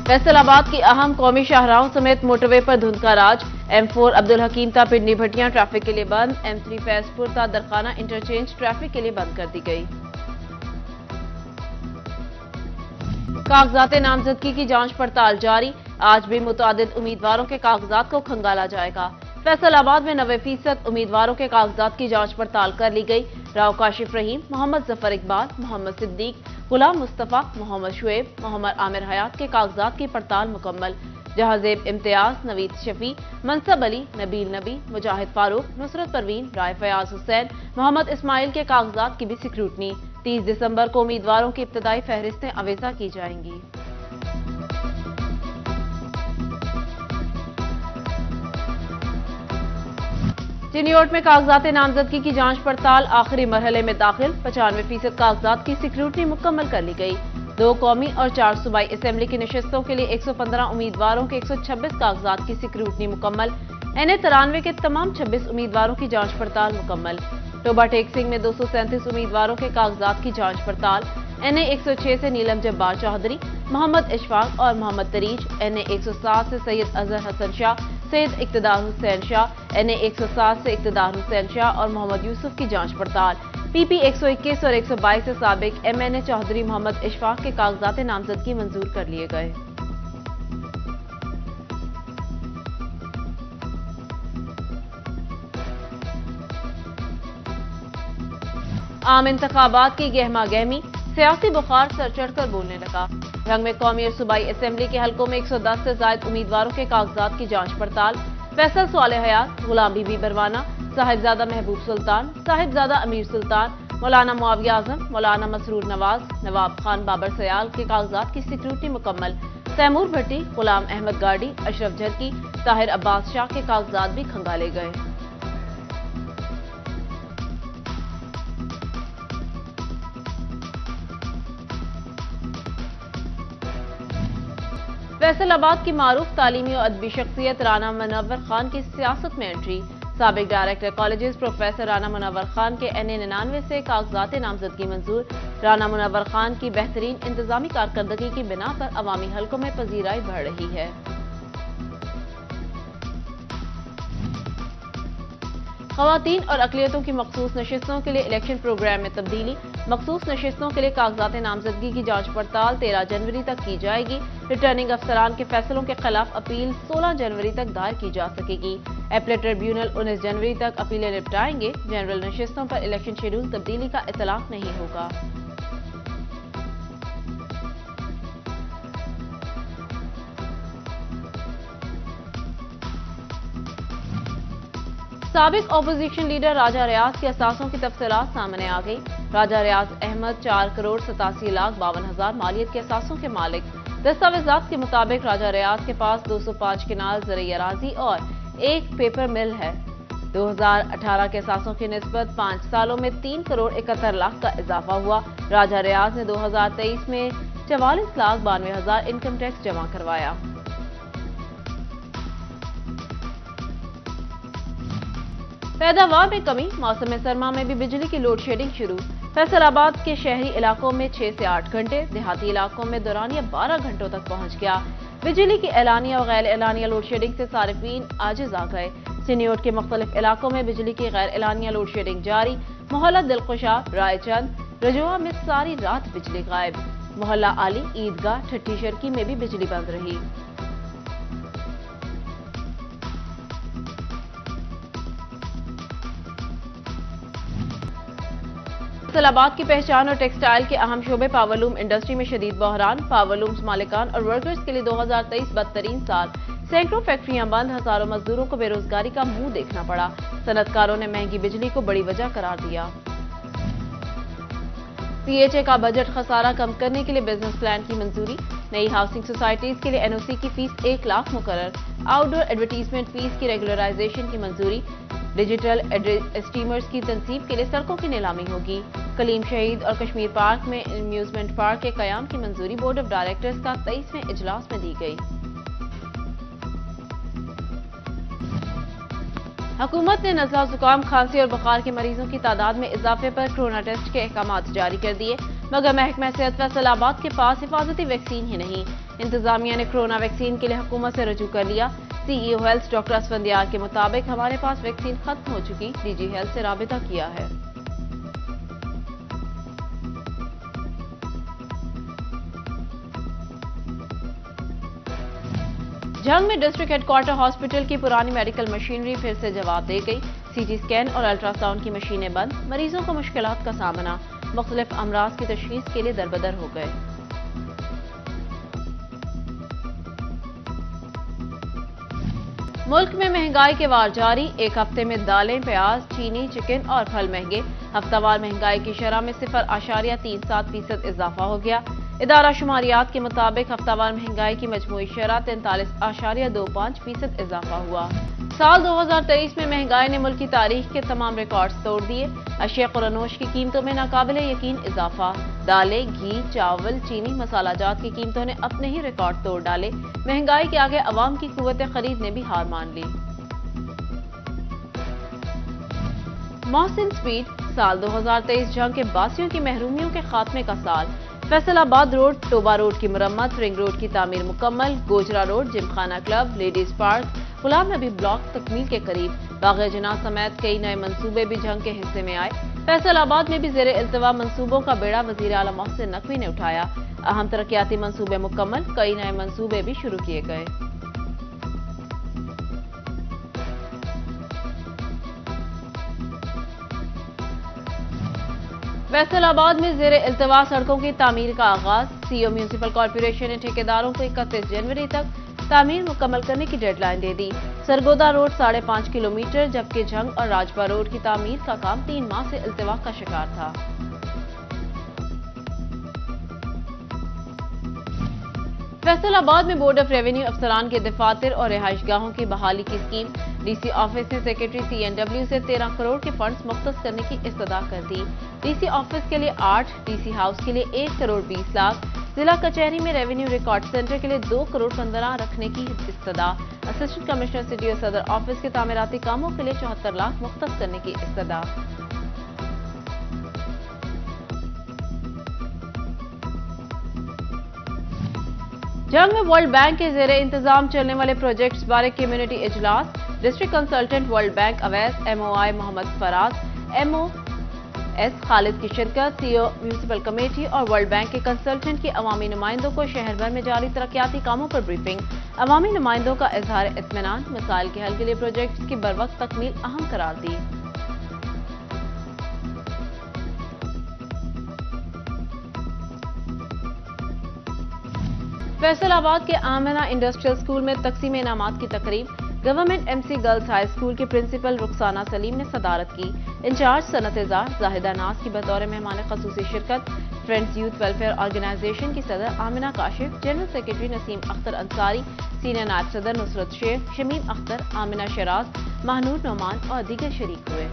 فیصل آباد کی اہم قومی شاہراہوں سمیت موٹر وے پر دھند کا راج۔ M4 عبدالحکیم تا پنڈی بھٹیاں ٹریفک کے لیے بند۔ M3 فیض پور تا درخانہ انٹرچینج ٹریفک کے لیے بند کر دی گئی۔ کاغذات نامزدگی کی جانچ پڑتال جاری۔ آج بھی متعدد امیدواروں کے کاغذات کو کھنگالا جائے گا۔ فیصل آباد میں 90% امیدواروں کے کاغذات کی جانچ پڑتال کر لی گئی۔ راؤ کاشف رحیم، محمد ظفر اقبال، محمد صدیق، غلام مصطفیٰ، محمد شعیب، محمد عامر حیات کے کاغذات کی پڑتال مکمل۔ جہازیب امتیاز، نوید شفیع، منصب علی، نبیل نبی، مجاہد فاروق، نصرت پروین، رائے فیاض حسین، محمد اسماعیل کے کاغذات کی بھی سکروٹنی۔ 30 دسمبر کو امیدواروں کی ابتدائی فہرستیں اویزا کی جائیں گی۔ چنیوٹ میں کاغذات نامزدگی کی جانچ پڑتال آخری مرحلے میں داخل۔ 95% کاغذات کی سکروٹنی مکمل کر لی گئی۔ 2 قومی اور 4 صوبائی اسمبلی کی نشستوں کے لیے 115 امیدواروں کے 126 کاغذات کی سکروٹنی مکمل۔ NA 93 کے تمام 26 امیدواروں کی جانچ پڑتال مکمل۔ ٹوبہ ٹیک سنگھ میں 237 امیدواروں کے کاغذات کی جانچ پڑتال۔ NA 106 سے نیلم جبار چودھری، محمد اشفاق اور محمد تریج، NA 107 سے سید اظہر حسن شاہ، سید اقتدار حسین شاہ، NA 107 سے اقتدار حسین شاہ اور محمد یوسف کی جانچ پڑتال۔ PP 121 اور 122 سے سابق MNA چودھری محمد اشفاق کے کاغذات نامزدگی منظور کر لیے گئے۔ عام انتخابات کی گہما گہمی، سیاسی بخار سر چڑھ کر بولنے لگا۔ رنگ میں قومی اور صوبائی اسمبلی کے حلقوں میں 110 سے زائد امیدواروں کے کاغذات کی جانچ پڑتال۔ فیصل صالح حیات، غلام بی بی بروانہ، صاحبزادہ محبوب سلطان، صاحبزادہ امیر سلطان، مولانا معاویہ اعظم، مولانا مسرور نواز، نواب خان بابر سیال کے کاغذات کی سکروٹنی مکمل۔ تیمور بھٹی، غلام احمد گاڑی، اشرف جھرکی، طاہر عباس شاہ کے کاغذات بھی کھنگالے گئے۔ فیصل آباد کی معروف تعلیمی و ادبی شخصیت رانا منور خان کی سیاست میں انٹری۔ سابق ڈائریکٹر کالجز پروفیسر رانا منور خان کے NA 99 سے کاغذات نامزدگی منظور۔ رانا منور خان کی بہترین انتظامی کارکردگی کی بنا پر عوامی حلقوں میں پذیرائی بڑھ رہی ہے۔ خواتین اور اقلیتوں کی مخصوص نشستوں کے لیے الیکشن پروگرام میں تبدیلی۔ مخصوص نشستوں کے لیے کاغذات نامزدگی کی جانچ پڑتال 13 جنوری تک کی جائے گی۔ ریٹرننگ افسران کے فیصلوں کے خلاف اپیل 16 جنوری تک دائر کی جا سکے گی۔ اپیلیٹ ٹریبیونل 19 جنوری تک اپیلیں نپٹائیں گے۔ جنرل نشستوں پر الیکشن شیڈول تبدیلی کا اطلاق نہیں ہوگا۔ سابق اپوزیشن لیڈر راجہ ریاض کے اثاثوں کی تفصیلات سامنے آ گئی۔ راجہ ریاض احمد 4,87,52,000 مالیت کے اثاثوں کے مالک۔ دستاویزات کے مطابق راجہ ریاض کے پاس 205 کنال زرعی اراضی اور 1 پیپر مل ہے۔ 2018 کے اثاثوں کی نسبت 5 سالوں میں 3,71,00,000 کا اضافہ ہوا۔ راجہ ریاض نے 2023 میں 44,92,000 انکم ٹیکس جمع کروایا۔ پیداوار میں کمی، موسم سرما میں بھی بجلی کی لوڈ شیڈنگ شروع۔ فیصل آباد کے شہری علاقوں میں 6 سے 8 گھنٹے، دیہاتی علاقوں میں دورانیہ 12 گھنٹوں تک پہنچ گیا۔ بجلی کی اعلانیہ و غیر اعلانیہ لوڈ شیڈنگ سے صارفین عاجز آ گئے۔ چنیوٹ کے مختلف علاقوں میں بجلی کی غیر اعلانیہ لوڈ شیڈنگ جاری۔ محلہ دلخوشا، رائے چند، رجوع میں ساری رات بجلی غائب۔ محلہ عالی، عیدگاہ، ٹھٹی شرکی میں بھی بجلی بند رہی۔ فیصل آباد کی پہچان اور ٹیکسٹائل کے اہم شعبے پاورلوم انڈسٹری میں شدید بحران۔ پاورلومز مالکان اور ورکرز کے لیے 2023 بدترین سال۔ سینکڑوں فیکٹریاں بند، ہزاروں مزدوروں کو بے روزگاری کا منہ دیکھنا پڑا۔ صنعت کاروں نے مہنگی بجلی کو بڑی وجہ قرار دیا۔ PHA کا بجٹ خسارہ کم کرنے کے لیے بزنس پلان کی منظوری۔ نئی ہاؤسنگ سوسائٹیز کے لیے NOC کی فیس 1 لاکھ مقرر۔ آؤٹ ڈور ایڈورٹیزمنٹ فیس کی ریگولرائزیشن کی منظوری۔ ڈیجیٹل اسٹریمرز کی تنصیب کے لیے سڑکوں کی نیلامی ہوگی۔ کلیم شہید اور کشمیر پارک میں امیوزمنٹ پارک کے قیام کی منظوری بورڈ آف ڈائریکٹرز کا 23ویں اجلاس میں دی گئی۔ حکومت نے نزلہ زکام، کھانسی اور بخار کے مریضوں کی تعداد میں اضافے پر کورونا ٹیسٹ کے احکامات جاری کر دیے، مگر محکمہ صحت فیصل آباد کے پاس حفاظتی ویکسین ہی نہیں۔ انتظامیہ نے کورونا ویکسین کے لیے حکومت سے رجوع کر لیا۔ سی ای او ہیلتھ ڈاکٹر اسفندیار کے مطابق ہمارے پاس ویکسین ختم ہو چکی، ڈی جی ہیلتھ سے رابطہ کیا ہے۔ جھنگ میں ڈسٹرکٹ ہیڈ کوارٹر ہاسپٹل کی پرانی میڈیکل مشینری پھر سے جواب دے گئی۔ سی ٹی اسکین اور الٹرا ساؤنڈ کی مشینیں بند، مریضوں کو مشکلات کا سامنا، مختلف امراض کی تشخیص کے لیے دربدر ہو گئے۔ ملک میں مہنگائی کے وار جاری، ایک ہفتے میں دالیں، پیاز، چینی، چکن اور پھل مہنگے۔ ہفتہ وار مہنگائی کی شرح میں 0.37% اضافہ ہو گیا۔ ادارہ شماریات کے مطابق ہفتہ وار مہنگائی کی مجموعی شرح 43.25% اضافہ ہوا۔ سال 2023 میں مہنگائی نے ملک کی تاریخ کے تمام ریکارڈز توڑ دیے۔ اشیاء قرنوش کی قیمتوں میں ناقابل یقین اضافہ، دالیں، گھی، چاول، چینی، مسالہ جات کی قیمتوں نے اپنے ہی ریکارڈ توڑ ڈالے۔ مہنگائی کے آگے عوام کی قوت خرید نے بھی ہار مان لی۔ محسن سپیڈ، سال 2023 جنگ کے باسیوں کی محرومیوں کے خاتمے کا سال۔ فیصل آباد روڈ، ٹوبا روڈ کی مرمت، رنگ روڈ کی تعمیر مکمل، گوجرا روڈ، جم خانہ کلب، لیڈیز پارک، غلام نبی بلاک تکمیل کے قریب۔ باغ جناح سمیت کئی نئے منصوبے بھی جنگ کے حصے میں آئے۔ فیصل آباد میں بھی زیر التوا منصوبوں کا بیڑا وزیر اعلیٰ محسن نقوی نے اٹھایا۔ اہم ترقیاتی منصوبے مکمل، کئی نئے منصوبے بھی شروع کیے گئے۔ فیصل آباد میں زیر التوا سڑکوں کی تعمیر کا آغاز، سی او میونسپل کارپوریشن نے ٹھیکیداروں کو 31 جنوری تک تعمیر مکمل کرنے کی ڈیڈ لائن دے دی۔ سرگودا روڈ 5.5 کلومیٹر جبکہ جھنگ اور راجپا روڈ کی تعمیر کا کام 3 ماہ سے التوا کا شکار تھا۔ فیصل آباد میں بورڈ آف ریونیو افسران کے دفاتر اور رہائش گاہوں کی بحالی کی اسکیم، ڈی سی آفس نے سیکرٹری سی این ڈبلیو سے 13 کروڑ کے فنڈز مختص کرنے کی استدعا کر دی۔ ڈی سی آفس کے لیے 8، ڈی سی ہاؤس کے لیے 1 کروڑ 20 لاکھ، ضلع کچہری میں ریونیو ریکارڈ سینٹر کے لیے 2 کروڑ 15 رکھنے کی استدعا، اسسٹنٹ کمشنر سٹی اور صدر آفس کے تعمیراتی کاموں کے لیے 74 لاکھ مختص کرنے کی استدعا۔ جنگ میں ورلڈ بینک کے زیر انتظام چلنے والے پروجیکٹس بارے کمیونٹی اجلاس، district consultant World Bank Awais, M O I Muhammad Faraz, M O S Khalid کی شرکت، سی او میونسپل کمیٹی اور ورلڈ بینک کے کنسلٹنٹ کی عوامی نمائندوں کو شہر بھر میں جاری ترقیاتی کاموں پر بریفنگ، عوامی نمائندوں کا اظہار اطمینان، مسائل کے حل کے لیے پروجیکٹس کی بروقت تکمیل اہم قرار دی۔ فیصل آباد کے آمنہ انڈسٹریل اسکول میں تقسیم انعامات کی تقریب، government M C girls high school کے پرنسپل رخسانہ سلیم نے صدارت کی۔ انچارج صنعت زار زاہدہ ناز کی بطور مہمان خصوصی شرکت، فرینڈز یوتھ ویلفیئر آرگنائزیشن کی صدر آمنہ کاشف، جنرل سیکرٹری نسیم اختر انصاری، سینئر نائب صدر نصرت شیخ، شمیم اختر، آمنہ شراز، مہنور نعمان اور دیگر شریک ہوئے۔